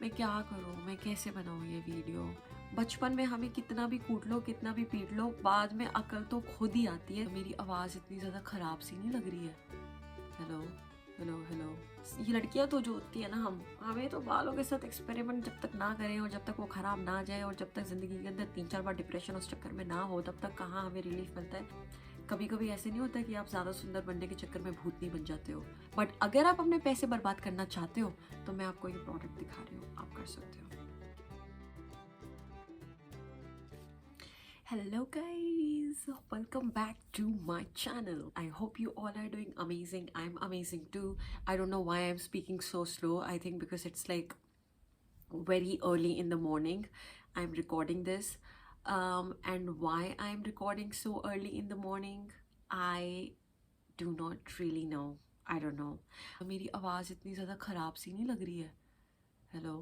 मैं क्या करूँ, मैं कैसे बनाऊँ ये वीडियो। बचपन में हमें कितना भी कूट लो, कितना भी पीट लो, बाद में अकल तो खुद ही आती है। मेरी आवाज़ इतनी ज़्यादा ख़राब सी नहीं लग रही है? Hello, hello, hello. ये लड़कियां तो जो होती है ना, हमें तो बालों के साथ एक्सपेरिमेंट जब तक ना करें और जब तक वो ख़राब ना जाए और जब तक ज़िंदगी के अंदर 3-4 बार डिप्रेशन उस चक्कर में ना हो, तब तक कहाँ हमें रिलीफ मिलता है। कभी कभी ऐसे नहीं होता कि आप ज़्यादा सुंदर बनने के चक्कर में भूतनी बन जाते हो। बट अगर आप अपने पैसे बर्बाद करना चाहते हो तो मैं आपको ये प्रोडक्ट दिखा रही हूँ, आप कर सकते हो। Hello guys, welcome back to my channel. I hope you all are doing amazing. I'm amazing too. I don't know why I'm speaking so slow. I think because it's like very early in the morning I'm recording this. And why I'm recording so early in the morning, I do not really know. I don't know. मेरी आवाज़ इतनी ज़्यादा ख़राब सी नहीं लग रही है? Hello,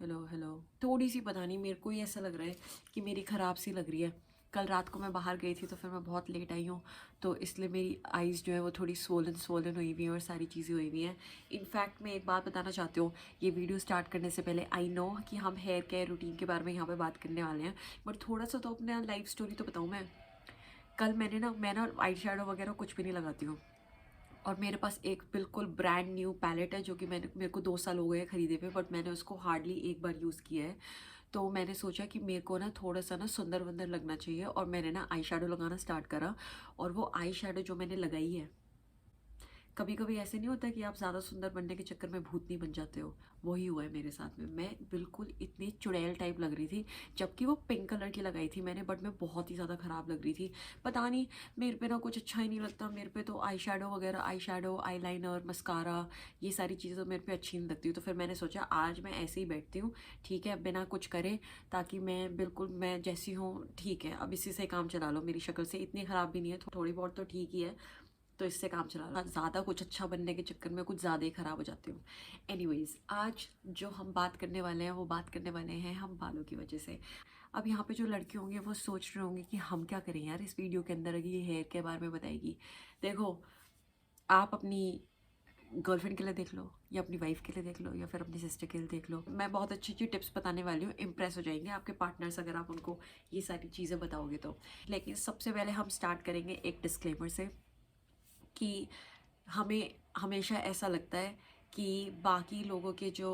hello, hello. थोड़ी सी, पता नहीं, मेरे को ही ऐसा लग रहा है कि मेरी ख़राब सी लग रही है। कल रात को मैं बाहर गई थी तो फिर मैं बहुत लेट आई हूँ, तो इसलिए मेरी आइज़ जो है वो थोड़ी स्वोलन स्वोलन हुई हुई हैं और सारी चीज़ें हुई हुई हैं। इनफैक्ट मैं एक बात बताना चाहती हूँ, ये वीडियो स्टार्ट करने से पहले आई नो कि हम हेयर केयर रूटीन के बारे में यहाँ पे बात करने वाले हैं, बट थोड़ा सा तो अपना लाइफ स्टोरी तो बताऊँ मैं। कल मैं ना आई शेडो वगैरह कुछ भी नहीं लगाती हूँ, और मेरे पास एक बिल्कुल ब्रांड न्यू पैलेट है जो कि मेरे को 2 साल हो गए हैं ख़रीदे हुए, बट मैंने उसको हार्डली एक बार यूज़ किया है। तो मैंने सोचा कि मेरे को ना थोड़ा सा ना सुंदर वंदर लगना चाहिए, और मैंने ना आई शेडो लगाना स्टार्ट करा। और वो आई शेडो जो मैंने लगाई है, कभी कभी ऐसे नहीं होता कि आप ज़्यादा सुंदर बनने के चक्कर में भूतनी बन जाते हो। वही हुआ है मेरे साथ में। मैं बिल्कुल इतनी चुड़ैल टाइप लग रही थी, जबकि वो पिंक कलर की लगाई थी मैंने, बट मैं बहुत ही ज़्यादा ख़राब लग रही थी। पता नहीं, मेरे पे ना कुछ अच्छा ही नहीं लगता। मेरे पे तो आई शेडो वगैरह, eye shadow, eye liner, mascara, ये सारी चीज़ें मेरे पे अच्छी नहीं लगती। तो फिर मैंने सोचा आज मैं ऐसे ही बैठती हूँ, ठीक है, बिना कुछ करे, ताकि मैं जैसी हूँ ठीक है, अब इसी से काम चला लो। मेरी शक्ल से इतनी ख़राब भी नहीं है, थोड़ी बहुत तो ठीक ही है, तो इससे काम चला लो। ज़्यादा कुछ अच्छा बनने के चक्कर में कुछ ज़्यादा ही ख़राब हो जाती हूँ। एनीवेज़, आज जो हम बात करने वाले हैं वो बात करने वाले हैं हम बालों की वजह से। अब यहाँ पे जो लड़के होंगे वो सोच रहे होंगे कि हम क्या करें यार इस वीडियो के अंदर, अगर ये हेयर के बारे में बताएगी। देखो, आप अपनी गर्लफ्रेंड के लिए देख लो, या अपनी वाइफ के लिए देख लो, या फिर अपनी सिस्टर के लिए देख लो। मैं बहुत अच्छी अच्छी टिप्स बताने वाली हूँ, इम्प्रेस हो जाएंगे आपके पार्टनर्स अगर आप उनको ये सारी चीज़ें बताओगे तो। लेकिन सबसे पहले हम स्टार्ट करेंगे एक डिस्क्लेमर से, कि हमें हमेशा ऐसा लगता है कि बाकी लोगों के जो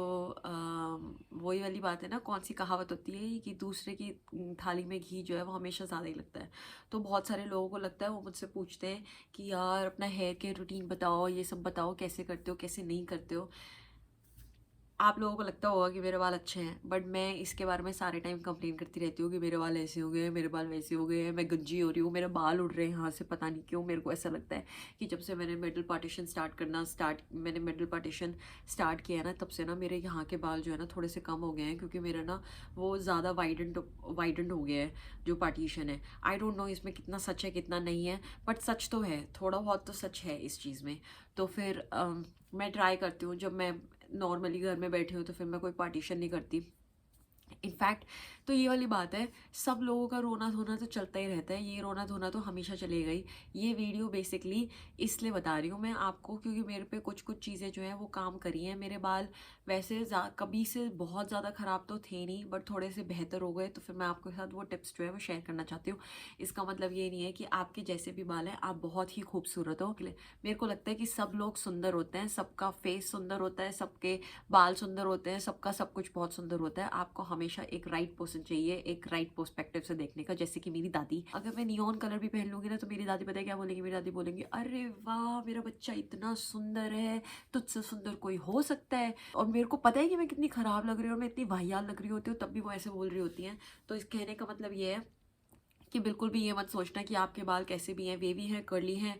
वही वाली बात है ना, कौन सी कहावत होती है कि दूसरे की थाली में घी जो है वो हमेशा ज़्यादा ही लगता है। तो बहुत सारे लोगों को लगता है, वो मुझसे पूछते हैं कि यार अपना हेयर केयर रूटीन बताओ, ये सब बताओ, कैसे करते हो कैसे नहीं करते हो। आप लोगों को लगता होगा कि मेरे बाल अच्छे हैं, बट मैं इसके बारे में सारे टाइम कंप्लेन करती रहती हूँ कि मेरे बाल ऐसे हो गए हैं, मेरे बाल वैसे हो गए हैं, मैं गंजी हो रही हूँ, मेरे बाल उड़ रहे हैं यहाँ से, पता नहीं क्यों। मेरे को ऐसा लगता है कि जब से मैंने मेटल पार्टीशन स्टार्ट किया है ना, तब से ना मेरे यहाँ के बाल जो है ना थोड़े से कम हो गए हैं, क्योंकि मेरा ना वो ज़्यादा वाइडेंट हो गया है जो पार्टीशन है। आई डोंट नो इसमें कितना सच है कितना नहीं है, बट सच तो है, थोड़ा बहुत तो सच है इस चीज़ में। तो फिर मैं ट्राई करती हूँ, जब मैं नॉर्मली घर में बैठी हूँ तो फिर मैं कोई पार्टीशन नहीं करती। इनफैक्ट तो ये वाली बात है, सब लोगों का रोना धोना तो चलता ही रहता है, ये रोना धोना तो हमेशा चलेगा ही। ये वीडियो बेसिकली इसलिए बता रही हूँ मैं आपको, क्योंकि मेरे पे कुछ कुछ चीज़ें जो हैं वो काम करी हैं। मेरे बाल वैसे कभी से बहुत ज़्यादा ख़राब तो थे नहीं, बट थोड़े से बेहतर हो गए, तो फिर मैं आपके साथ वो टिप्स जो है वो शेयर करना चाहती हूँ। इसका मतलब ये नहीं है कि आपके जैसे भी बाल हैं आप बहुत ही खूबसूरत हो। मेरे को लगता है कि सब लोग सुंदर होते हैं, सबका फेस सुंदर होता है, सबके बाल सुंदर होते हैं, सबका सब कुछ बहुत सुंदर होता है। आपको हमेशा एक राइट पर्सन चाहिए, एक राइट पर्सपेक्टिव से देखने का। जैसे कि मेरी दादी, अगर मैं नियॉन कलर भी पहन लूंगी ना, तो मेरी दादी पता है क्या बोलेंगी? मेरी दादी बोलेंगी, अरे वाह मेरा बच्चा इतना सुंदर है, तुझसे सुंदर कोई हो सकता है। और मेरे को पता है कि मैं कितनी खराब लग रही हूँ और मैं इतनी वाहियात लग रही होती हूँ, तब भी वो ऐसे बोल रही होती हैं। तो इस कहने का मतलब ये है कि बिल्कुल भी ये मत सोचना कि आपके बाल कैसे भी हैं, वेवी हैं, कर्ली हैं,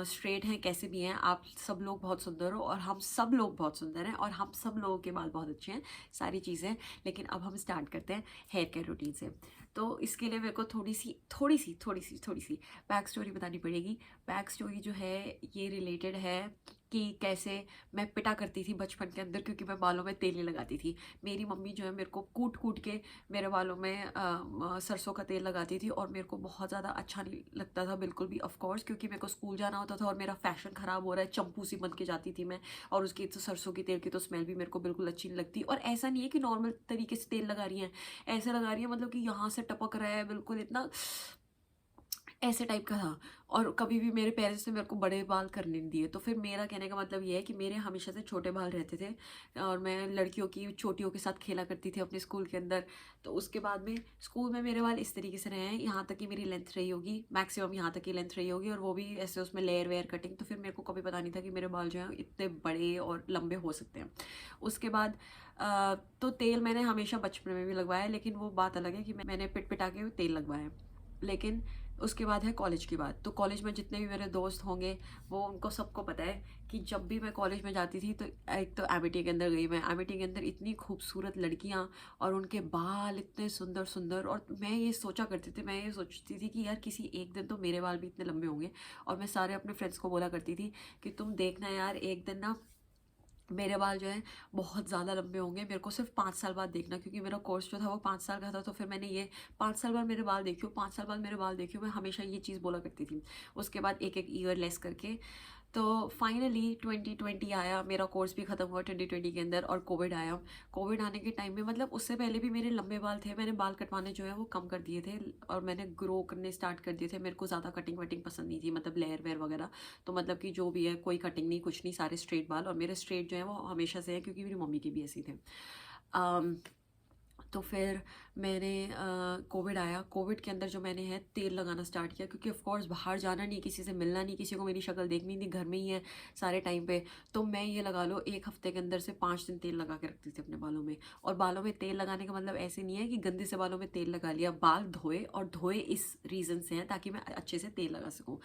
स्ट्रेट हैं, कैसे भी हैं, आप सब लोग बहुत सुंदर हो, और हम सब लोग बहुत सुंदर हैं, और हम सब लोगों के बाल बहुत अच्छे हैं, सारी चीज़ें। लेकिन अब हम स्टार्ट करते हैं हेयर केयर रूटीन से। तो इसके लिए मेरे को थोड़ी सी बैक स्टोरी बतानी पड़ेगी। बैक स्टोरी जो है ये रिलेटेड है कि कैसे मैं पिटा करती थी बचपन के अंदर क्योंकि मैं बालों में तेल नहीं लगाती थी। मेरी मम्मी जो है मेरे को कूट कूट के मेरे बालों में सरसों का तेल लगाती थी और मेरे को बहुत ज़्यादा अच्छा नहीं लगता था बिल्कुल भी, ऑफ कोर्स, क्योंकि मेरे को स्कूल जाना होता था और मेरा फैशन ख़राब हो रहा है, चंपू सी बन के जाती थी मैं। और उसकी तो सरसों की तेल की तो स्मेल भी मेरे को बिल्कुल अच्छी नहीं लगती। और ऐसा नहीं है कि नॉर्मल तरीके से तेल लगा रही हैं, ऐसे लगा रही है मतलब कि यहाँ से टपक रहा है बिल्कुल, इतना ऐसे टाइप का था। और कभी भी मेरे पेरेंट्स ने मेरे को बड़े बाल करने नहीं दिए। तो फिर मेरा कहने का मतलब ये है कि मेरे हमेशा से छोटे बाल रहते थे और मैं लड़कियों की छोटियों के साथ खेला करती थी अपने स्कूल के अंदर। तो उसके बाद में स्कूल में मेरे बाल इस तरीके से रहे हैं, यहाँ तक कि मेरी लेंथ रही होगी, मैक्सिमम यहाँ तक की लेंथ रही होगी, और वो भी ऐसे उसमें लेयर वेयर कटिंग। तो फिर मेरे को कभी पता नहीं था कि मेरे बाल जो हैं इतने बड़े और लंबे हो सकते हैं। उसके बाद तो तेल मैंने हमेशा बचपन में भी लगवाया है, लेकिन वो बात अलग है कि मैंने पिट पिटा के तेल लगवाया है। लेकिन उसके बाद है कॉलेज की बात। तो कॉलेज में जितने भी मेरे दोस्त होंगे वो उनको सबको पता है कि जब भी मैं कॉलेज में जाती थी तो एक तो एमिटी के अंदर गई मैं, एमिटी के अंदर इतनी खूबसूरत लड़कियां और उनके बाल इतने सुंदर सुंदर। और मैं ये सोचा करती थी, मैं ये सोचती थी कि यार किसी एक दिन तो मेरे बाल भी इतने लंबे होंगे। और मैं सारे अपने फ्रेंड्स को बोला करती थी कि तुम देखना यार, एक दिन ना मेरे बाल जो हैं बहुत ज़्यादा लंबे होंगे, मेरे को सिर्फ 5 साल बाद देखना, क्योंकि मेरा कोर्स जो था वो 5 साल का था। तो फिर मैंने ये 5 साल बाद मेरे बाल देखियो, 5 साल बाद मेरे बाल देखियो, मैं हमेशा ये चीज़ बोला करती थी। उसके बाद एक एक ईयर लेस करके तो फाइनली 2020 आया, मेरा कोर्स भी ख़त्म हुआ 2020 के अंदर, और कोविड आया। कोविड आने के टाइम में, मतलब उससे पहले भी मेरे लंबे बाल थे, मैंने बाल कटवाने जो है वो कम कर दिए थे और मैंने ग्रो करने स्टार्ट कर दिए थे। मेरे को ज़्यादा कटिंग वटिंग पसंद नहीं थी, मतलब लेयर वेयर वगैरह। तो मतलब कि जो भी है, कोई कटिंग नहीं, कुछ नहीं, सारे स्ट्रेट बाल। और मेरे स्ट्रेट जो है वो हमेशा से है क्योंकि मेरी मम्मी के भी ऐसे थे। तो फिर मैंने कोविड आया, कोविड के अंदर जो मैंने है तेल लगाना स्टार्ट किया, क्योंकि ऑफ कोर्स बाहर जाना नहीं, किसी से मिलना नहीं, किसी को मेरी शक्ल देखनी नहीं, घर में ही है सारे टाइम पे। तो मैं ये लगा लो 1 हफ्ते के अंदर से 5 दिन तेल लगा के रखती थी अपने बालों में। और बालों में तेल लगाने का मतलब ऐसे नहीं है कि गंदे से बालों में तेल लगा लिया, बाल धोए, और धोए इस रीज़न से हैं ताकि मैं अच्छे से तेल लगा सकूँ।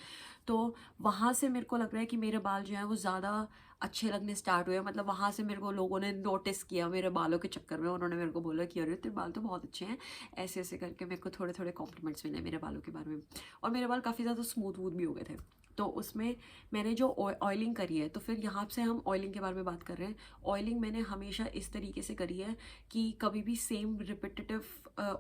तो वहाँ से मेरे को लग रहा है कि मेरे बाल जो हैं वो ज़्यादा अच्छे लगने स्टार्ट हुए। मतलब वहाँ से मेरे को लोगों ने नोटिस किया मेरे बालों के चक्कर में, उन्होंने मेरे को बोला कि अरे तेरे बाल तो बहुत अच्छे हैं, ऐसे ऐसे करके मेरे को थोड़े थोड़े कॉम्प्लीमेंट्स मिले मेरे बालों के बारे में। और मेरे बाल काफ़ी ज़्यादा स्मूथ वूथ भी हो गए थे। तो उसमें मैंने जो ऑयलिंग करी है, तो फिर यहाँ से हम ऑयलिंग के बारे में बात कर रहे हैं। ऑयलिंग मैंने हमेशा इस तरीके से करी है कि कभी भी सेम रिपीटेटिव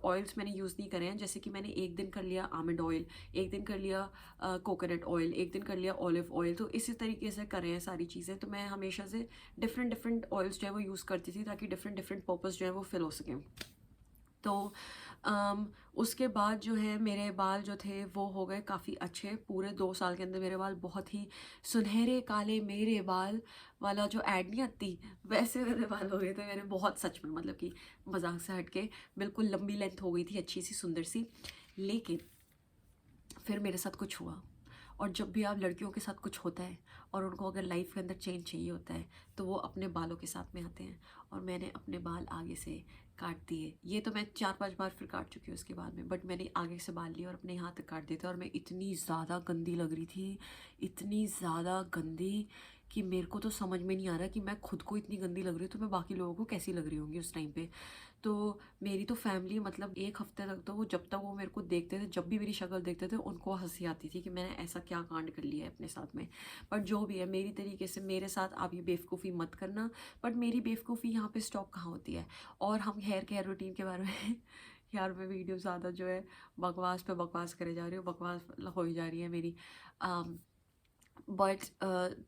ऑयल्स मैंने यूज़ नहीं करे हैं। जैसे कि मैंने एक दिन कर लिया आमंड ऑयल, एक दिन कर लिया कोकोनट ऑयल, एक दिन कर लिया ऑलिव ऑयल। तो इसी तरीके से करें हैं सारी चीज़ें। तो मैं हमेशा से डिफरेंट डिफरेंट ऑयल्स जो है वो यूज़ करती थी ताकि डिफरेंट डिफरेंट पर्पस जो है वो फिल हो सकें। तो उसके बाद जो है मेरे बाल जो थे वो हो गए काफ़ी अच्छे। पूरे 2 साल के अंदर मेरे बाल बहुत ही सुनहरे काले मेरे बाल वाला जो ऐड नहीं आती, वैसे मेरे बाल हो गए थे मेरे, बहुत सच में, मतलब कि मजाक से हट के बिल्कुल लंबी लेंथ हो गई थी, अच्छी सी सुंदर सी। लेकिन फिर मेरे साथ कुछ हुआ। और जब भी आप लड़कियों के साथ कुछ होता है और उनको अगर लाइफ के अंदर चेंज चाहिए होता है तो वो अपने बालों के साथ में आते हैं। और मैंने अपने बाल आगे से काट दिए। ये तो मैं 4-5 बार फिर काट चुकी हूँ उसके बाद में, बट मैंने आगे से बाल लिए और अपने यहाँ तक काट दिए थे। और मैं इतनी ज़्यादा गंदी लग रही थी, इतनी ज़्यादा गंदी, कि मेरे को तो समझ में नहीं आ रहा कि मैं खुद को इतनी गंदी लग रही हूँ तो मैं बाकी लोगों को कैसी लग रही होंगी उस टाइम पे। तो मेरी तो फैमिली, मतलब 1 हफ्ते तक तो वो, जब तक वो मेरे को देखते थे, जब भी मेरी शक्ल देखते थे, उनको हंसी आती थी कि मैंने ऐसा क्या कांड कर लिया है अपने साथ में। बट जो भी है, मेरी तरीके से मेरे साथ आप ये बेवकूफ़ी मत करना। बट मेरी बेवकूफ़ी यहाँ पे स्टॉप कहाँ होती है। और हम हेयर केयर रूटीन के बारे में यार मैं वीडियो ज़्यादा जो है बकवास पे बकवास करे जा रही हूँ, बकवास हो ही जा रही है मेरी। बट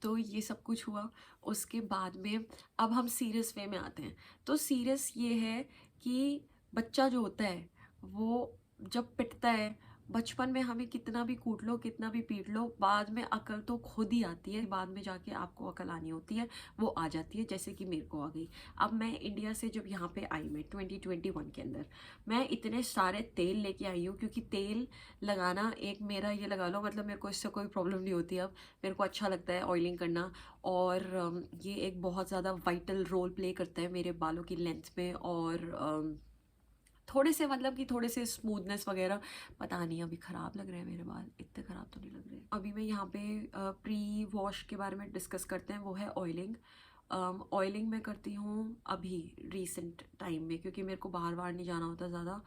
तो ये सब कुछ हुआ। उसके बाद में अब हम सीरियस वे में आते हैं। तो सीरियस ये है कि बच्चा जो होता है वो जब पिटता है, बचपन में हमें कितना भी कूट लो, कितना भी पीट लो, बाद में अकल तो खुद ही आती है। बाद में जाके आपको अकल आनी होती है, वो आ जाती है, जैसे कि मेरे को आ गई। अब मैं इंडिया से जब यहाँ पे आई, मैं 2021 के अंदर, मैं इतने सारे तेल लेके आई हूँ, क्योंकि तेल लगाना एक मेरा, ये लगा लो, मतलब मेरे को इससे कोई प्रॉब्लम नहीं होती अब। मेरे को अच्छा लगता है ऑयलिंग करना। और ये एक बहुत ज़्यादा वाइटल रोल प्ले करता है मेरे बालों की लेंथ में। और थोड़े से, मतलब कि थोड़े से स्मूथनेस वगैरह, पता नहीं अभी ख़राब लग रहे हैं मेरे बाल, इतने ख़राब तो नहीं लग रहे। अभी मैं यहाँ पे प्री वॉश के बारे में डिस्कस करते हैं, वो है ऑयलिंग। ऑयलिंग मैं करती हूँ अभी रीसेंट टाइम में, क्योंकि मेरे को बाहर बाहर नहीं जाना होता ज़्यादा।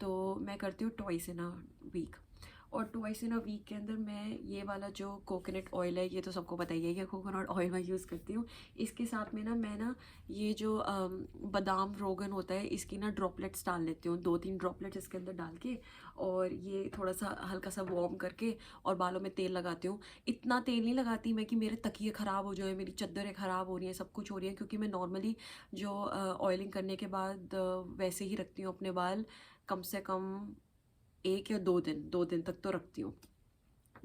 तो मैं करती हूँ ट्वाइस इन अ वीक। और ट्वाइस इन अ वीक के अंदर मैं ये वाला जो कोकोनट ऑयल है, ये तो सबको पता ही है कि कोकोनट ऑयल मैं यूज़ करती हूँ। इसके साथ में ना मैं ना ये जो बादाम रोगन होता है इसकी ना ड्रॉपलेट्स डाल लेती हूँ, 2-3 ड्रॉपलेट्स इसके अंदर डाल के, और ये थोड़ा सा हल्का सा वार्म करके और बालों में तेल लगाती हूँ। इतना तेल नहीं लगाती मैं कि मेरे तकिए ख़राब हो जाए, मेरी चादरें ख़राब हो रही हैं, सब कुछ हो रही है, क्योंकि मैं नॉर्मली जो ऑयलिंग करने के बाद वैसे ही रखती हूँ अपने बाल, कम से कम 1 या 2 दिन तक तो रखती हूँ।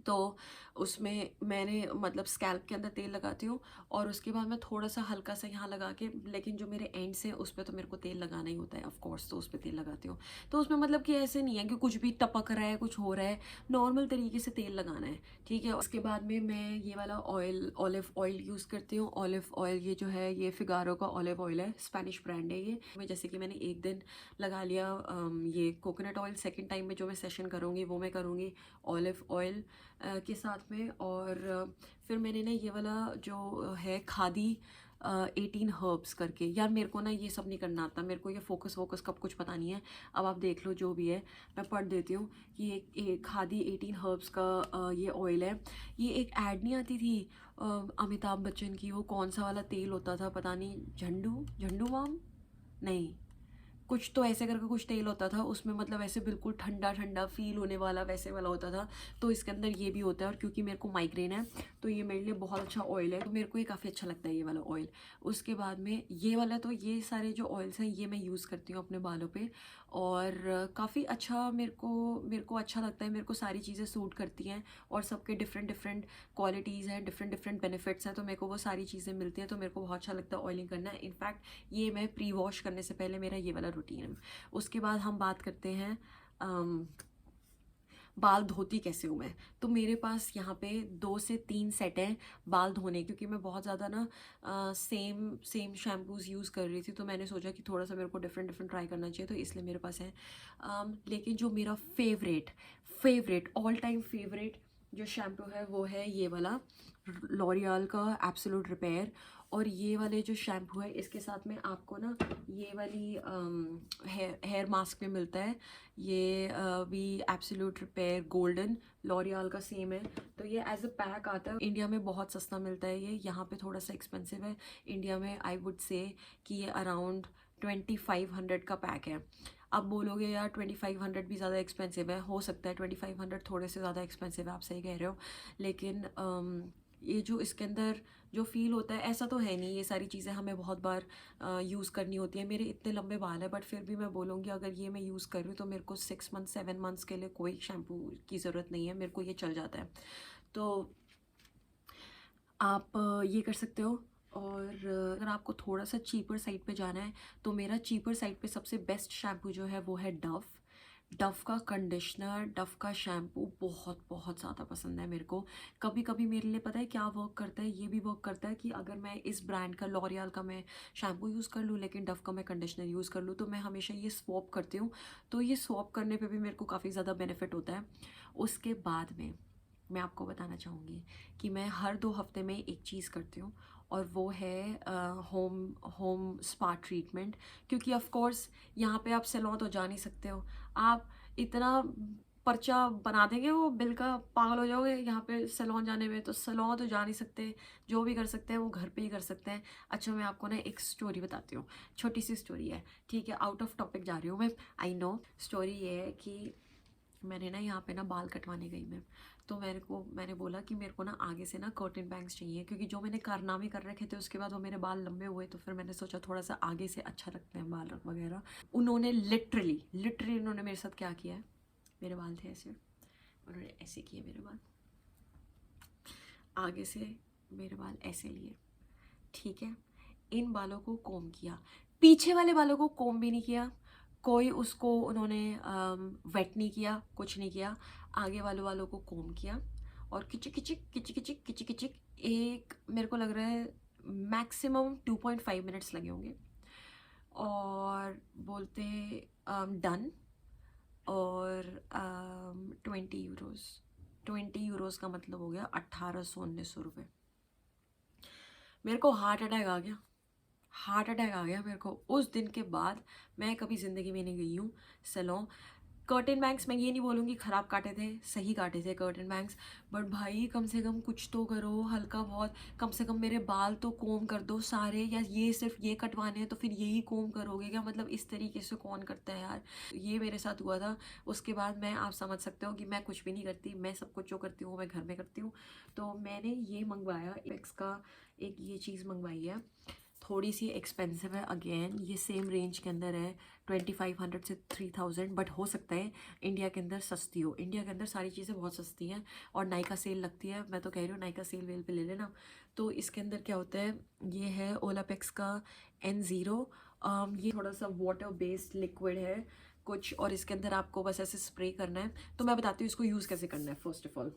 तो उसमें मैंने मतलब स्कैल्प के अंदर तेल लगाती हूँ, और उसके बाद मैं थोड़ा सा हल्का सा यहाँ लगा के, लेकिन जो मेरे एंड्स हैं उस पर तो मेरे को तेल लगाना ही होता है ऑफ कोर्स, तो उस पर तेल लगाती हूँ। तो उसमें मतलब कि ऐसे नहीं है कि कुछ भी टपक रहा है, कुछ हो रहा है, नॉर्मल तरीके से तेल लगाना है, ठीक है। उसके बाद में मैं ये वाला ऑयल, ऑलिव ऑयल यूज़ करती हूँ। ऑलिव ऑयल ये जो है ये फिगारो का ऑलिव ऑयल है, स्पेनिश ब्रांड है ये। मैं जैसे कि मैंने एक दिन लगा लिया ये कोकोनट ऑयल, सेकेंड टाइम में जो मैं सेशन करूँगी वो मैं करूँगी ऑलिव ऑयल के साथ में। और फिर मैंने ना ये वाला जो है खादी 18 हर्ब्स करके, यार मेरे को ना ये सब नहीं करना आता, मेरे को ये फोकस वोकस कब कुछ पता नहीं है। अब आप देख लो जो भी है, मैं पढ़ देती हूँ कि एक खादी 18 हर्ब्स का ये ऑयल है। ये एक ऐड नहीं आती थी अमिताभ बच्चन की, वो कौन सा वाला तेल होता था पता नहीं, झंडू झंडू वाम नहीं, कुछ तो ऐसे करके कुछ तेल होता था उसमें, मतलब ऐसे बिल्कुल ठंडा ठंडा फील होने वाला वैसे वाला होता था। तो इसके अंदर ये भी होता है, और क्योंकि मेरे को माइग्रेन है तो ये मेरे लिए बहुत अच्छा ऑयल है, तो मेरे को ये काफ़ी अच्छा लगता है ये वाला ऑयल। उसके बाद में ये वाला, तो ये सारे जो ऑयल्स हैं ये मैं यूज़ करती हूँ अपने बालों पे, और काफ़ी अच्छा मेरे को अच्छा लगता है, मेरे को सारी चीज़ें सूट करती हैं, और सबके डिफरेंट डिफरेंट क्वालिटीज़ हैं, डिफरेंट डिफरेंट बेनिफिट्स हैं, तो मेरे को वो सारी चीज़ें मिलती हैं, तो मेरे को बहुत अच्छा लगता है ऑयलिंग करना। इनफैक्ट ये मैं प्री वॉश करने से पहले मेरा ये वाला रूटीन है। उसके बाद हम बात करते हैं बाल धोती कैसे हूँ मैं। तो मेरे पास यहाँ पे 2 से 3 सेट हैं बाल धोने, क्योंकि मैं बहुत ज़्यादा ना सेम सेम शैम्पूज़ यूज़ कर रही थी, तो मैंने सोचा कि थोड़ा सा मेरे को डिफरेंट डिफरेंट ट्राई करना चाहिए, तो इसलिए मेरे पास है। लेकिन जो मेरा फेवरेट ऑल टाइम फेवरेट जो शैम्पू है वो है ये वाला लॉरियल का एब्सोल्यूट रिपेयर। और ये वाले जो शैम्पू है इसके साथ में आपको ना ये वाली हेयर मास्क में मिलता है, ये भी एब्सोल्यूट रिपेयर गोल्डन, लॉरियल का सेम है। तो ये एज अ पैक आता है, इंडिया में बहुत सस्ता मिलता है, ये यहाँ पे थोड़ा सा एक्सपेंसिव है। इंडिया में आई वुड से कि ये अराउंड 2500 का पैक है। आप बोलोगे यार 2500 भी ज़्यादा एक्सपेंसिव है, हो सकता है 2500 थोड़े से ज़्यादा एक्सपेंसिव है, आप सही कह रहे हो, लेकिन ये जो इसके अंदर जो फील होता है ऐसा तो है नहीं, ये सारी चीज़ें हमें बहुत बार यूज़ करनी होती है। मेरे इतने लंबे बाल है बट फिर भी मैं बोलूँगी अगर ये मैं यूज़ कर रही हूँ तो मेरे को 6 मंथ 7 मंथ्स के लिए कोई शैम्पू की ज़रूरत नहीं है, मेरे को ये चल जाता है। तो आप ये कर सकते हो। और अगर आपको थोड़ा सा चीपर साइड पे जाना है तो मेरा चीपर साइड पे सबसे बेस्ट शैम्पू जो है वो है डव। डव का कंडीशनर, डव का शैम्पू बहुत बहुत ज़्यादा पसंद है मेरे को। कभी कभी मेरे लिए पता है क्या वर्क करता है, ये भी वर्क करता है कि अगर मैं इस ब्रांड का लॉरियल का मैं शैम्पू यूज़ कर लूँ लेकिन डव का मैं कंडीशनर यूज़ कर लूँ, तो मैं हमेशा ये स्वॉप करती हूँ। तो ये स्वॉप करने पे भी मेरे को काफ़ी ज़्यादा बेनिफिट होता है। उसके बाद में मैं आपको बताना चाहूँगी कि मैं हर 2 हफ्ते में एक चीज़ करती हूँ, और वो है होम होम स्पा ट्रीटमेंट। क्योंकि ऑफ कोर्स यहाँ पे आप सैलून तो जा नहीं सकते हो, आप इतना पर्चा बना देंगे वो बिल का, पागल हो जाओगे यहाँ पे सैलून जाने में, तो सैलून तो जा नहीं सकते, जो भी कर सकते हैं वो घर पे ही कर सकते हैं। अच्छा मैं आपको ना एक स्टोरी बताती हूँ, छोटी सी स्टोरी है, ठीक है, आउट ऑफ टॉपिक जा रही हूँ मैं, आई नो। स्टोरी ये है कि मैंने ना यहाँ पे ना बाल कटवाने गई मैं, तो मैंने बोला कि मेरे को ना आगे से ना कर्टन बैंग्स चाहिए, क्योंकि जो मैंने कारनामे कर रखे थे उसके बाद वो मेरे बाल लंबे हुए, तो फिर मैंने सोचा थोड़ा सा आगे से अच्छा लगते हैं बाल वगैरह। उन्होंने लिटरली उन्होंने मेरे साथ क्या किया है, मेरे बाल थे ऐसे, उन्होंने ऐसे किए मेरे बाल, आगे से मेरे बाल ऐसे लिए, ठीक है। इन बालों को कोम किया, पीछे वाले बालों को कोम भी नहीं किया, कोई उसको उन्होंने वेट नहीं किया, कुछ नहीं किया, आगे वालों को कोम किया, और किचिक किचिक किचिक किचिक किचिक किचिक, एक मेरे को लग रहा है मैक्सिमम 2.5 मिनट्स लगे होंगे, और बोलते डन। और 20 यूरोज़, 20 यूरोज़ का मतलब हो गया 1800-1900 रुपये। मेरे को हार्ट अटैक आ गया, हार्ट अटैक आ गया मेरे को उस दिन के बाद। मैं कभी ज़िंदगी में नहीं गई हूँ सैलून, कर्टन बैंक्स मैं ये नहीं बोलूँगी ख़राब काटे थे, सही काटे थे कर्टन बैंक्स, बट भाई कम से कम कुछ तो करो, हल्का बहुत, कम से कम मेरे बाल तो कोम कर दो सारे, या ये सिर्फ ये कटवाने हैं तो फिर यही कोम करोगे क्या? मतलब इस तरीके से कौन करता है यार? ये मेरे साथ हुआ था। उसके बाद मैं, आप समझ सकते हो कि मैं कुछ भी नहीं करती, मैं सब कुछ जो करती हूँ मैं घर में करती हूँ। तो मैंने ये मंगवाया, एपेक्स का एक ये चीज़ मंगवाई है, थोड़ी सी एक्सपेंसिव है अगेन, ये सेम रेंज के अंदर है, 2500 से 3000, बट हो सकता है इंडिया के अंदर सस्ती हो। इंडिया के अंदर सारी चीज़ें बहुत सस्ती हैं और नाइका सेल लगती है, मैं तो कह रही हूँ नाइका सेल वेल पे ले लेना। तो इसके अंदर क्या होता है, ये है ओलापेक्स का N0, ये थोड़ा सा वाटर बेस्ड लिक्विड है कुछ, और इसके अंदर आपको बस ऐसे स्प्रे करना है। तो मैं बताती हूँ इसको यूज़ कैसे करना है। फर्स्ट ऑफ ऑल,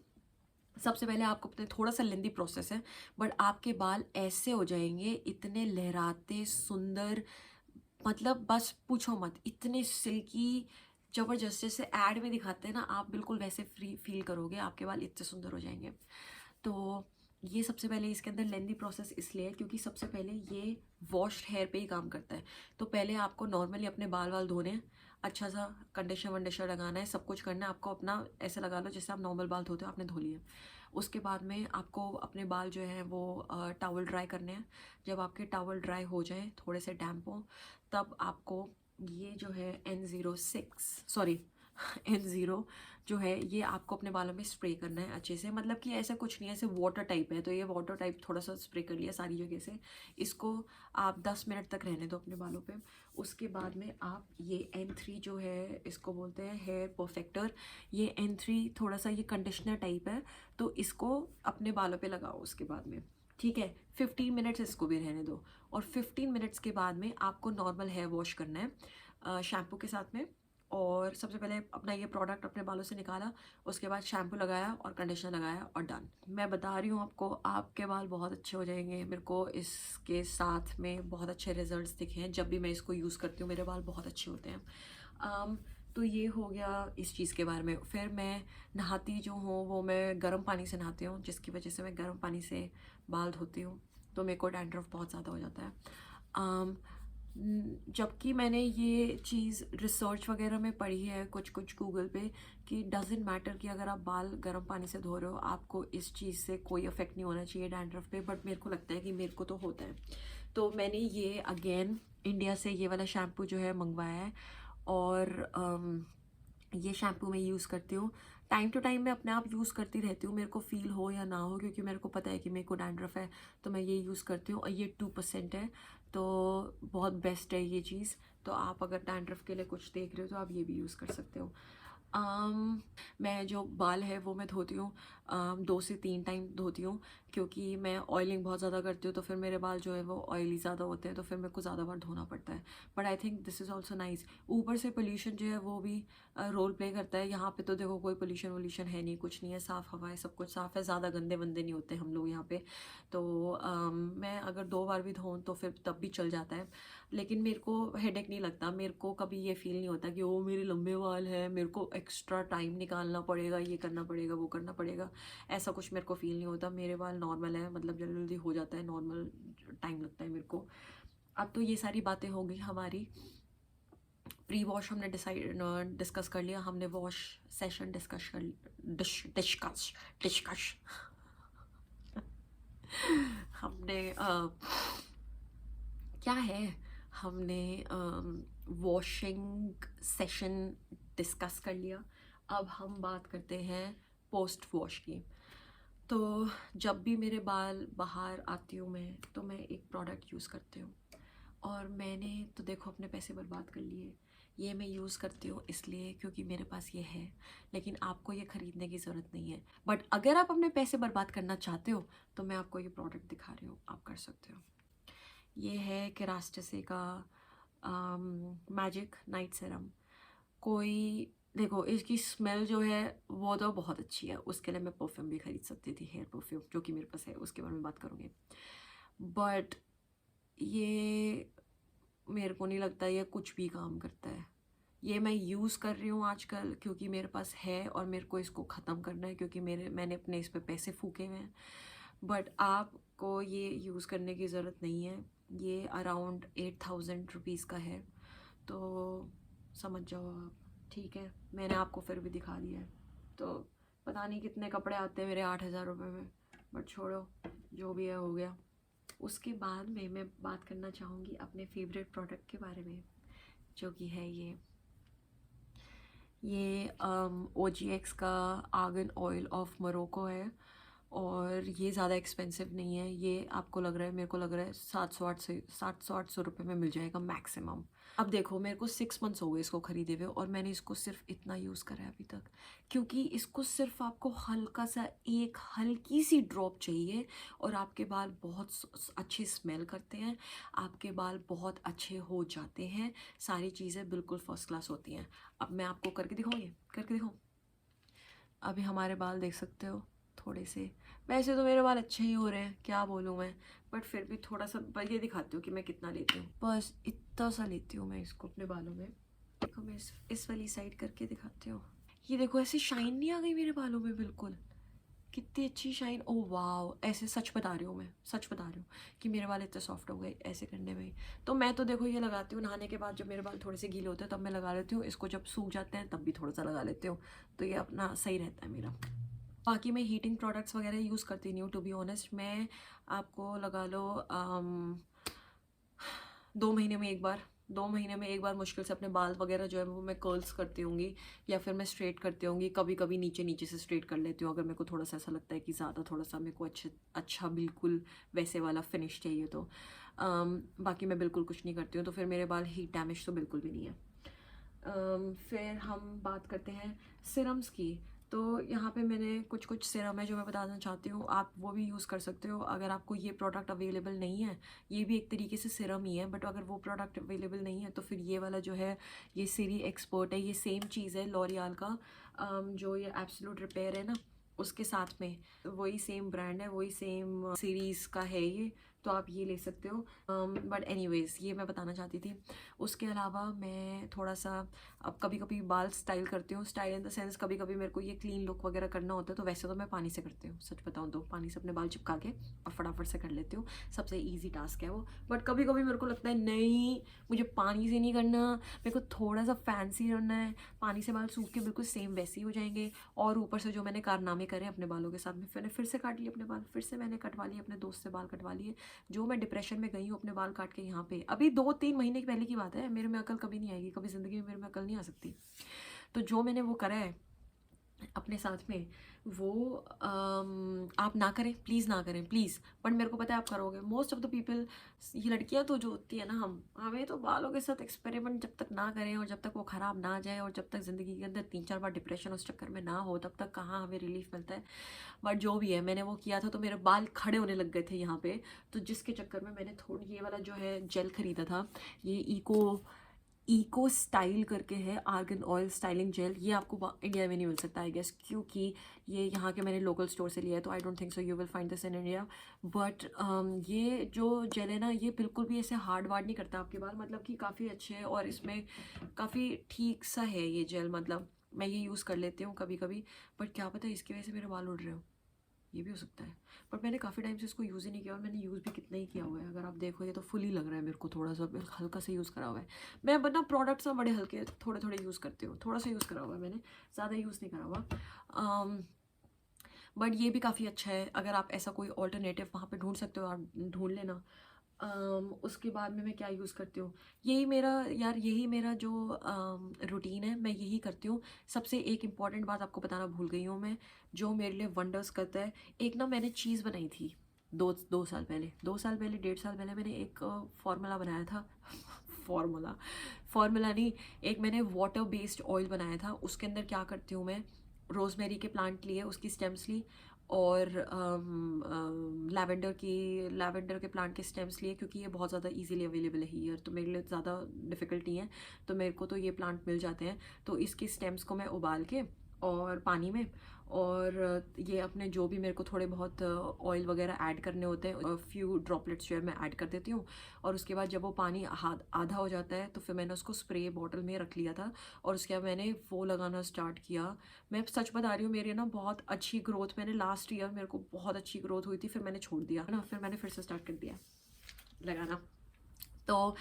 सबसे पहले आपको पता है थोड़ा सा लेंदी प्रोसेस है, बट आपके बाल ऐसे हो जाएंगे, इतने लहराते सुंदर, मतलब बस पूछो मत, इतने सिल्की जबरदस्त, जैसे ऐड में दिखाते हैं ना, आप बिल्कुल वैसे फ्री फील करोगे, आपके बाल इतने सुंदर हो जाएंगे। तो ये सबसे पहले इसके अंदर लेंदी प्रोसेस इसलिए है क्योंकि सबसे पहले ये वॉश्ड हेयर पे ही काम करता है। तो पहले आपको नॉर्मली अपने बाल वाल धोने हैं, अच्छा सा कंडीशनर वंडीशनर लगाना है, सब कुछ करना है आपको, अपना ऐसे लगा लो जैसे आप नॉर्मल बाल धोते हो, आपने धो लिए। उसके बाद में आपको अपने बाल जो हैं वो टॉवल ड्राई करने हैं। जब आपके टॉवल ड्राई हो जाए, थोड़े से डैम्प हो, तब आपको ये जो है N06, सॉरी N0 जो है, ये आपको अपने बालों में स्प्रे करना है अच्छे से। मतलब कि ऐसा कुछ नहीं है, ऐसे वाटर टाइप है, तो ये वाटर टाइप थोड़ा सा स्प्रे कर लिया सारी जगह से। इसको आप 10 मिनट तक रहने दो अपने बालों पे। उसके बाद में आप ये N3 जो है, इसको बोलते हैं हेयर परफेक्टर। ये N3 थोड़ा सा ये कंडीशनर टाइप है, तो इसको अपने बालों पे लगाओ उसके बाद में, ठीक है। 15 मिनट्स इसको भी रहने दो, और 15 मिनट्स के बाद में आपको नॉर्मल हेयर वॉश करना है शैम्पू के साथ में। और सबसे पहले अपना ये प्रोडक्ट अपने बालों से निकाला, उसके बाद शैम्पू लगाया और कंडीशनर लगाया और डन। मैं बता रही हूँ आपको, आपके बाल बहुत अच्छे हो जाएंगे। मेरे को इसके साथ में बहुत अच्छे रिजल्ट्स दिखे हैं, जब भी मैं इसको यूज़ करती हूँ मेरे बाल बहुत अच्छे होते हैं। तो ये हो गया इस चीज़ के बारे में। फिर मैं नहाती जो हूँ वो मैं गर्म पानी से नहाती हूँ, जिसकी वजह से मैं गर्म पानी से बाल धोती हूँ, तो मेरे को डैंड्रफ बहुत ज़्यादा हो जाता है। जबकि मैंने ये चीज़ रिसर्च वगैरह में पढ़ी है कुछ कुछ गूगल पे, कि डजेंट मैटर कि अगर आप बाल गर्म पानी से धो रहे हो, आपको इस चीज़ से कोई इफेक्ट नहीं होना चाहिए डैंड्रफ पे, बट मेरे को लगता है कि मेरे को तो होता है। तो मैंने ये अगेन इंडिया से ये वाला शैम्पू जो है मंगवाया है, और ये शैम्पू मैं यूज़ करती हूँ टाइम टू टाइम, मैं अपने आप यूज़ करती रहती हूँ, मेरे को फील हो या ना हो, क्योंकि मेरे को पता है कि मेरे को डैंड्रफ है, तो मैं ये यूज़ करती हूँ। और ये 2% है, तो बहुत बेस्ट है ये चीज़। तो आप अगर डैंड्रफ के लिए कुछ देख रहे हो तो आप ये भी यूज़ कर सकते हो। मैं जो बाल है वो मैं धोती हूँ 2 से 3 टाइम धोती हूँ, क्योंकि मैं ऑयलिंग बहुत ज़्यादा करती हूँ, तो फिर मेरे बाल जो है वो ऑयली ज़्यादा होते हैं, तो फिर मेरे को ज़्यादा बार धोना पड़ता है। But I think this is also nice. ऊपर से पोल्यूशन जो है वो भी रोल प्ले करता है। यहाँ पे तो देखो कोई पोल्यूशन वोल्यूशन है नहीं, कुछ नहीं है, साफ़ हवा है, सब कुछ साफ़ है, ज़्यादा गंदे वंदे नहीं होते हम लोग यहाँ पे। तो मैं अगर 2 बार भी धोऊँ तो फिर तब भी चल जाता है, लेकिन मेरे को हेडेक नहीं लगता। मेरे को कभी ये फील नहीं होता कि ओ मेरे लंबे बाल हैं, मेरे को एक्स्ट्रा टाइम निकालना पड़ेगा, ये करना पड़ेगा, वो करना पड़ेगा, ऐसा कुछ मेरे को फील नहीं होता। मेरे बाल नॉर्मल है, मतलब जल्दी जल्दी हो जाता है, नॉर्मल टाइम लगता है मेरे को। अब तो ये सारी बातें हो गई हमारी। प्री वॉश हमने डिस्कस कर लिया, हमने वॉश सेशन डिस्कस डिस्कस हमने क्या है, हमने वॉशिंग सेशन डिस्कस कर लिया। अब हम बात करते हैं पोस्ट वॉश की। तो जब भी मेरे बाल बाहर आती हूँ मैं, तो मैं एक प्रोडक्ट यूज़ करती हूँ, और मैंने तो देखो अपने पैसे बर्बाद कर लिए। ये मैं यूज़ करती हूँ इसलिए क्योंकि मेरे पास ये है, लेकिन आपको ये ख़रीदने की ज़रूरत नहीं है। बट अगर आप अपने पैसे बर्बाद करना चाहते हो तो मैं आपको ये प्रोडक्ट दिखा रही हूँ, आप कर सकते हो। ये है केरास्टेसे का मैजिक नाइट सेरम। कोई देखो इसकी स्मेल जो है वो तो बहुत अच्छी है, उसके लिए मैं परफ्यूम भी खरीद सकती थी, हेयर परफ्यूम, जो कि मेरे पास है, उसके बारे में बात करूँगी। बट ये मेरे को नहीं लगता ये कुछ भी काम करता है। ये मैं यूज़ कर रही हूँ आजकल क्योंकि मेरे पास है, और मेरे को इसको ख़त्म करना है क्योंकि मैंने अपने इस पे पैसे फूके हुए हैं। बट आपको ये यूज़ करने की ज़रूरत नहीं है। ये अराउंड 8000 रुपीज़ का है, तो समझ जाओ आप। ठीक है, मैंने आपको फिर भी दिखा दिया है। तो पता नहीं कितने कपड़े आते हैं मेरे 8,000 रुपये में, बट छोड़ो, जो भी है हो गया। उसके बाद में मैं बात करना चाहूँगी अपने फेवरेट प्रोडक्ट के बारे में, जो कि है ये OGX का आर्गन ऑयल ऑफ मोरक्को है। और ये ज़्यादा एक्सपेंसिव नहीं है, ये आपको लग रहा है, मेरे को लग रहा है 700-800 रुपये में मिल जाएगा मैक्सिमम। अब देखो, मेरे को 6 मंथ्स हो गए इसको ख़रीदे हुए, और मैंने इसको सिर्फ इतना यूज़ करा है अभी तक, क्योंकि इसको सिर्फ आपको हल्का सा एक हल्की सी ड्रॉप चाहिए और आपके बाल बहुत अच्छी स्मेल करते हैं, आपके बाल बहुत अच्छे हो जाते हैं, सारी चीज़ें बिल्कुल फर्स्ट क्लास होती हैं। अब मैं आपको करके दिखाऊँ, ये करके दिखाऊँ। अभी हमारे बाल देख सकते हो थोड़े से, वैसे तो मेरे बाल अच्छे ही हो रहे हैं, क्या बोलूँ मैं, बट फिर भी थोड़ा सा ये दिखाती हूँ कि मैं कितना लेती हूँ। बस इतना सा लेती हूँ मैं इसको अपने बालों में। देखो, मैं इस वाली साइड करके दिखाती हूँ। ये देखो, ऐसे शाइन नहीं आ गई मेरे बालों में, बिल्कुल कितनी अच्छी शाइन। ओ वाह, ऐसे सच बता रही हूँ, मैं सच बता रही हूँ कि मेरे बाल इतने सॉफ्ट हो गए ऐसे करने में ही। तो मैं तो देखो ये लगाती हूँ नहाने के बाद, जब मेरे बाल थोड़े से गीले होते हैं तब मैं लगा लेती हूँ इसको, जब सूख जाते हैं तब भी थोड़ा सा लगा लेती हूँ, तो ये अपना सही रहता है मेरा। बाकी मैं हीटिंग प्रोडक्ट्स वगैरह यूज़ करती नहीं हूँ, टू बी ऑनेस्ट। मैं आपको लगा लो 2 महीने में एक बार, 2 महीने में एक बार मुश्किल से अपने बाल वगैरह जो है वो मैं कर्ल्स करती होंगी, या फिर मैं स्ट्रेट करती होंगी। कभी कभी नीचे नीचे से स्ट्रेट कर लेती हूँ, अगर मेरे को थोड़ा सा ऐसा लगता है कि ज़्यादा थोड़ा सा मेरे को अच्छा बिल्कुल वैसे वाला फिनिश चाहिए तो। बाकी मैं बिल्कुल कुछ नहीं करती हूँ, तो फिर मेरे बाल हीट डैमेज तो बिल्कुल भी नहीं है। फिर हम बात करते हैं सिरम्स की। तो यहाँ पे मैंने कुछ कुछ सिरम है जो मैं बताना चाहती हूँ, आप वो भी यूज़ कर सकते हो अगर आपको ये प्रोडक्ट अवेलेबल नहीं है। ये भी एक तरीके से सिरम ही है, बट अगर वो प्रोडक्ट अवेलेबल नहीं है तो फिर ये वाला जो है, ये सीरी एक्सपर्ट है, ये सेम चीज़ है लॉरियल का। जो ये एब्सोल्यूट रिपेयर है ना, उसके साथ में वही सेम ब्रांड है, वही सेम सीरीज़ का है ये, तो आप ये ले सकते हो। बट एनीवेज, ये मैं बताना चाहती थी। उसके अलावा मैं थोड़ा सा अब कभी कभी बाल स्टाइल करती हूँ, स्टाइल इन द सेंस कभी कभी मेरे को ये क्लीन लुक वगैरह करना होता है, तो वैसे तो मैं पानी से करती हूँ, सच बताऊँ तो पानी से अपने बाल चिपका के और फटाफट से कर लेती हूँ, सबसे ईजी टास्क है वो। बट कभी कभी मेरे को लगता है नहीं, मुझे पानी से नहीं करना, मेरे को थोड़ा सा फैंसी करना है, पानी से बाल सूख के बिल्कुल सेम वैसे ही हो जाएंगे, और ऊपर से जो मैंने कारनामे करे अपने बालों के साथ में, मैंने फिर से काट लिए अपने बाल, फिर से मैंने कटवा लिए, अपने दोस्त से बाल कटवा लिए। जो मैं डिप्रेशन में गई हूँ अपने बाल काट के यहाँ पे, अभी 2-3 महीने की पहले की बात है, मेरे में अकल कभी नहीं आएगी, कभी ज़िंदगी में मेरे में अकल नहीं आ सकती। तो जो मैंने वो करा है अपने साथ में, वो आप ना करें, प्लीज़ ना करें प्लीज़। बट मेरे को पता है आप करोगे, मोस्ट ऑफ द पीपल। ये लड़कियां तो जो होती है ना, हमें तो बालों के साथ एक्सपेरिमेंट जब तक ना करें और जब तक वो ख़राब ना जाए और जब तक ज़िंदगी के अंदर 3-4 बार डिप्रेशन उस चक्कर में ना हो, तब तक कहाँ हमें रिलीफ मिलता है। बट जो भी है, मैंने वो किया था तो मेरे बाल खड़े होने लग गए थे यहाँ पे, तो जिसके चक्कर में मैंने थोड़ी ये वाला जो है जेल ख़रीदा था, ये इको स्टाइल करके है, आर्गन ऑयल स्टाइलिंग जेल। ये आपको इंडिया में नहीं मिल सकता आई गेस, क्योंकि ये यहाँ के मैंने लोकल स्टोर से लिया है, तो I don't think so you will find this in India. But ये जो जेल है ना, ये बिल्कुल भी ऐसे हार्ड वार्ड नहीं करता आपके बाल, मतलब कि काफ़ी अच्छे है, और इसमें काफ़ी ठीक सा है ये जेल, मतलब मैं ये यूज़ कर लेती हूँ कभी कभी। बट क्या पता इसकी वजह से मेरे बाल उड़ रहे हो, ये भी हो सकता है। बट मैंने काफ़ी टाइम से इसको यूज़ ही नहीं किया, और मैंने यूज़ भी कितना ही किया हुआ है, अगर आप देखोगे तो फुल ही लग रहा है मेरे को, थोड़ा सा हल्का सा यूज़ करा हुआ है। मैं बट ना प्रोडक्ट्स ना बड़े हल्के थोड़े थोड़े यूज़ करती हूँ, थोड़ा सा यूज़ करा हुआ है मैंने, ज़्यादा यूज़ नहीं करा हुआ। बट ये भी काफ़ी अच्छा है, अगर आप ऐसा कोई ऑल्टरनेटिव वहाँ पे ढूंढ सकते हो, आप ढूंढ लेना। उसके बाद में मैं क्या यूज़ करती हूँ, यही मेरा जो रूटीन है, मैं यही करती हूँ। सबसे एक इम्पॉर्टेंट बात आपको बताना भूल गई हूँ मैं, जो मेरे लिए वंडर्स करता है। एक ना मैंने चीज़ बनाई थी 2 साल पहले 1.5 साल पहले, मैंने एक फार्मूला बनाया था। फार्मूला नहीं, एक मैंने वाटर बेस्ड ऑयल बनाया था। उसके अंदर क्या करती हूँ मैं, रोज़मेरी के प्लांट लिए, उसकी स्टेम्स ली, और लैवेंडर के प्लांट के स्टेम्स लिए, क्योंकि ये बहुत ज़्यादा इजीली अवेलेबल है हियर, तो मेरे लिए ज़्यादा डिफ़िकल्ट नहीं है, तो मेरे को तो ये प्लांट मिल जाते हैं। तो इसकी स्टेम्स को मैं उबाल के और पानी में, और ये अपने जो भी मेरे को थोड़े बहुत ऑयल वगैरह ऐड करने होते हैं, फ्यू ड्रॉपलेट्स जो है मैं ऐड कर देती हूँ। और उसके बाद जब वो पानी आधा हो जाता है, तो फिर मैंने उसको स्प्रे बॉटल में रख लिया था, और उसके बाद मैंने वो लगाना स्टार्ट किया। मैं सच बता रही हूँ, मेरी ना बहुत अच्छी ग्रोथ, मैंने लास्ट ईयर मेरे को बहुत अच्छी ग्रोथ हुई थी, फिर मैंने छोड़ दिया ना, फिर मैंने फिर से स्टार्ट कर दिया लगाना। तो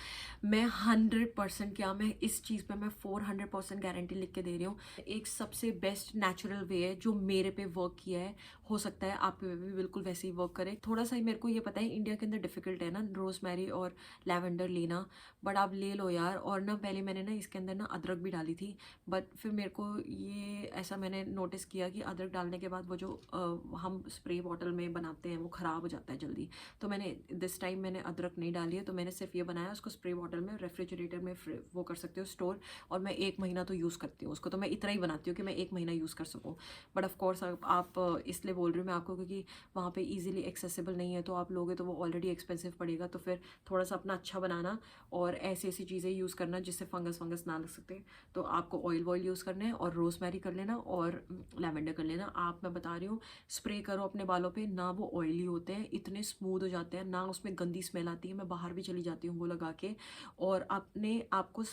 मैं 100% क्या, मैं इस चीज़ पे मैं 400% गारंटी लिख के दे रही हूँ। एक सबसे बेस्ट नेचुरल वे है जो मेरे पे वर्क किया है, हो सकता है आप पे भी बिल्कुल वैसे ही वर्क करे। थोड़ा सा ही मेरे को ये पता है इंडिया के अंदर डिफिकल्ट है ना रोजमेरी और लैवेंडर लेना, बट आप ले लो यार। और ना पहले मैंने ना इसके अंदर ना अदरक भी डाली थी, बट फिर मेरे को ये ऐसा मैंने नोटिस किया कि अदरक डालने के बाद वो जो हम स्प्रे बॉटल में बनाते हैं वो ख़राब हो जाता है जल्दी। तो मैंने दिस टाइम मैंने अदरक नहीं डाली है, तो मैंने सिर्फ ये बनाया उसको स्प्रे बॉटल में रेफ्रिजरेटर में वो कर सकते हो स्टोर, और मैं 1 महीना तो यूज़ करती हूँ उसको। तो मैं इतना ही बनाती हूँ कि मैं 1 महीना यूज़ कर सकूँ। बट ऑफ कोर्स आप इसलिए बोल रही हूँ मैं आपको क्योंकि वहाँ पे इजीली एक्सेसिबल नहीं है, तो आप लोगे तो वो ऑलरेडी एक्सपेंसिव पड़ेगा। तो फिर थोड़ा सा अपना अच्छा बनाना और ऐसी ऐसी चीज़ें यूज़ करना जिससे फंगस वंगस ना लग सकते। तो आपको ऑयल यूज़ करना है और रोजमेरी कर लेना और लैवेंडर कर लेना। आप, मैं बता रही हूँ, स्प्रे करो अपने बालों पे, ना वो ऑयली होते हैं, इतने स्मूथ हो जाते हैं, ना उसमें गंदी स्मेल आती है। मैं बाहर भी चली जाती हूँ वो लगा के। और अपने आपको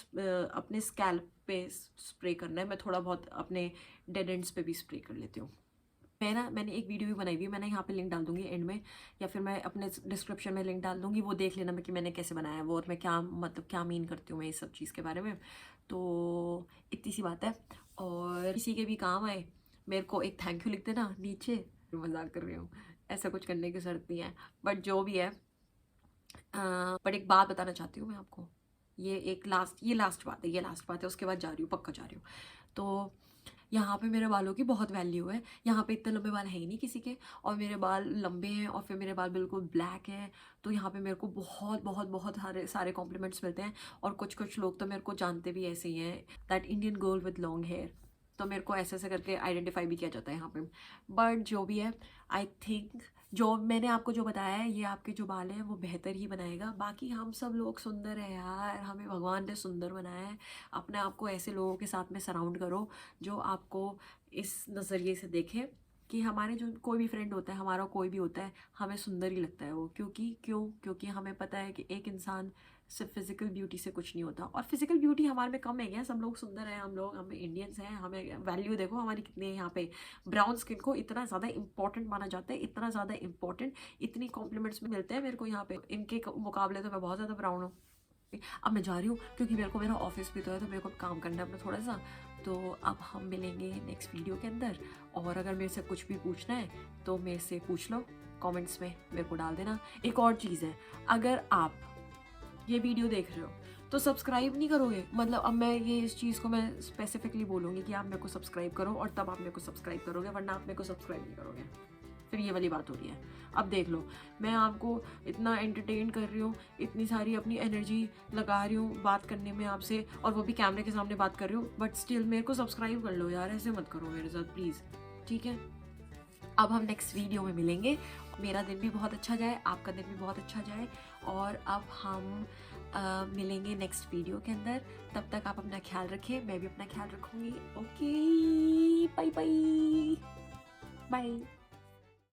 अपने स्कैल्प पे स्प्रे करना है। मैं थोड़ा बहुत अपने डेड एंड्स पे भी स्प्रे कर लेती हूँ। मैंने एक वीडियो भी बनाई हुई है, मैंने यहाँ पे लिंक डाल दूंगी एंड में, या फिर मैं अपने डिस्क्रिप्शन में लिंक डाल दूंगी, वो देख लेना मैं कि मैंने कैसे बनाया है वो, और मैं क्या मतलब क्या मीन करती हूँ मैं इस सब चीज़ के बारे में। तो इतनी सी बात है। और किसी के भी काम आए मेरे को एक थैंक यू लिख देना नीचे। मजाक कर रही हूँ, ऐसा कुछ करने की जरूरत नहीं है, बट जो भी है। बट एक बात बताना चाहती हूँ मैं आपको, ये लास्ट बात है, ये लास्ट बात है, उसके बाद जा रही हूँ, पक्का जा रही हूँ। तो यहाँ पे मेरे बालों की बहुत वैल्यू है। यहाँ पे इतने लंबे बाल है ही नहीं किसी के, और मेरे बाल लंबे हैं और फिर मेरे बाल बिल्कुल ब्लैक हैं। तो यहाँ पे मेरे को बहुत बहुत बहुत सारे सारे कॉम्प्लीमेंट्स मिलते हैं। और कुछ कुछ लोग तो मेरे को जानते भी ऐसे ही हैं, that Indian girl with long hair. तो मेरे को ऐसे ऐसे करके आइडेंटिफाई भी किया जाता है यहाँ पे। बट जो भी है, आई थिंक जो मैंने आपको जो बताया है ये आपके जो बाल हैं वो बेहतर ही बनाएगा। बाकी हम सब लोग सुंदर है यार, हमें भगवान ने सुंदर बनाया है। अपने आप को ऐसे लोगों के साथ में सराउंड करो जो आपको इस नज़रिए से देखे कि हमारे जो कोई भी फ्रेंड होता है, हमारा कोई भी होता है, हमें सुंदर ही लगता है वो। क्योंकि हमें पता है कि एक इंसान सिर्फ फिजिकल ब्यूटी से कुछ नहीं होता। और फिजिकल ब्यूटी हमारे में कम है क्या? सब लोग सुंदर हैं, हम इंडियंस हैं, हमें वैल्यू देखो हमारी कितनी है यहाँ पे। ब्राउन स्किन को इतना ज़्यादा इंपॉर्टेंट माना जाता है, इतना ज़्यादा इंपॉर्टेंट, इतनी कॉम्प्लीमेंट्स मिलते हैं मेरे को यहाँ पे। इनके मुकाबले तो मैं बहुत ज़्यादा ब्राउन हूँ। अब मैं जा रही हूँ क्योंकि मेरे को मेरा ऑफिस भी तो है, तो मेरे को काम करना है अपना थोड़ा सा। तो अब हम मिलेंगे नेक्स्ट वीडियो के अंदर। और अगर मेरे से कुछ भी पूछना है तो मेरे से पूछ लो, कमेंट्स में मेरे को डाल देना। एक और चीज़ है, अगर आप ये वीडियो देख रहे हो तो सब्सक्राइब नहीं करोगे, मतलब अब मैं ये इस चीज़ को मैं स्पेसिफिकली बोलूँगी कि आप मेरे को सब्सक्राइब करो, और तब आप मेरे को सब्सक्राइब करोगे, वरना आप मेरे को सब्सक्राइब नहीं करोगे। फिर ये वाली बात हो रही है। अब देख लो, मैं आपको इतना एंटरटेन कर रही हूँ, इतनी सारी अपनी एनर्जी लगा रही हूँ बात करने में आपसे, और वो भी कैमरे के सामने बात कर रही हूँ, बट स्टिल मेरे को सब्सक्राइब कर लो यार, ऐसे मत करो मेरे साथ प्लीज़, ठीक है? अब हम नेक्स्ट वीडियो में मिलेंगे। मेरा दिन भी बहुत अच्छा जाए, आपका दिन भी बहुत अच्छा जाए। और अब हम मिलेंगे नेक्स्ट वीडियो के अंदर। तब तक आप अपना ख्याल रखें, मैं भी अपना ख्याल रखूँगी। Okay, bye bye bye.